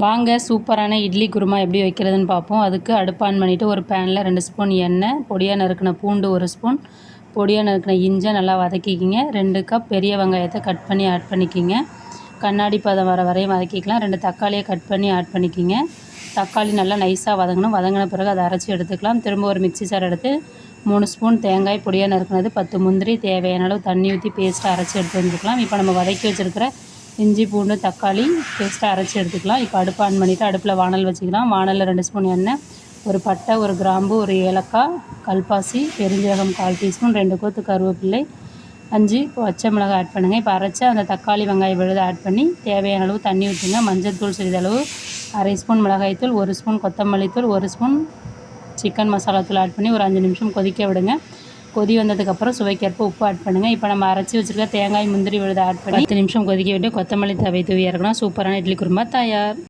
வாங்க சூப்பரான இட்லி குருமா எப்படி வைக்கிறதுன்னு பார்ப்போம். அதுக்கு அடுப்பு ஆன் பண்ணிவிட்டு ஒரு பேனில் 2 ஸ்பூன் எண்ணெய், பொடியாக நறுக்கின பூண்டு 1 ஸ்பூன், பொடியாக நறுக்கின இஞ்சை நல்லா வதக்கிக்கிங்க. 2 கப் பெரிய வெங்காயத்தை கட் பண்ணி ஆட் பண்ணிக்கிங்க. கண்ணாடி பதம் வர வரையும் வதக்கிக்கலாம். 2 தக்காளியை கட் பண்ணி ஆட் பண்ணிக்கிங்க. தக்காளி நல்லா நைஸாக வதங்கணும். வதங்கின பிறகு அதை அரைச்சி எடுத்துக்கலாம். திரும்ப ஒரு மிக்ஸி ஜார் எடுத்து 3 ஸ்பூன் தேங்காய் பொடியாக நறுக்கினது, 10 முந்திரி, தேவையான அளவு தண்ணி ஊற்றி பேஸ்ட்டாக அரைச்சி எடுத்து வந்துக்கலாம். இப்போ நம்ம வதக்கி வச்சுருக்கிற இஞ்சி பூண்டு தக்காளி பேஸ்ட்டாக அரைச்சி எடுத்துக்கலாம். இப்போ அடுப்பு ஆன் பண்ணிவிட்டு அடுப்பில் வானல் வச்சுக்கலாம். வானலில் 2 ஸ்பூன் எண்ணெய், ஒரு பட்டை, ஒரு கிராம்பு, ஒரு ஏலக்காய், கல்பாசி, பெருஞ்சீரகம் 1/4 டீஸ்பூன், 2 கொத்து கருவேப்பிலை, 5 பச்சை மிளகாய் ஆட் பண்ணுங்கள். இப்போ அரைச்ச அந்த தக்காளி வெங்காயம் விழுது ஆட் பண்ணி தேவையான அளவு தண்ணி ஊற்றுங்க. மஞ்சள் தூள் சிறிதளவு, 1/2 ஸ்பூன் மிளகாய்த்தூள், 1 ஸ்பூன் கொத்தமல்லி தூள், 1 ஸ்பூன் சிக்கன் மசாலா தூள் ஆட் பண்ணி ஒரு 5 நிமிஷம் கொதிக்க விடுங்க. கொதி வந்ததுக்கப்புறம் சுவைக்கேற்ப உப்பு ஆட் பண்ணுங்கள். இப்போ நம்ம அரைச்சி வச்சுருக்க தேங்காய் முந்திரி விழுது ஆட் பண்ணி 10 நிமிஷம் கொதிக்க விட்டு கொத்தமல்லி தழை தூவி இறக்கணும். சூப்பரான இட்லி குருமா தயார்.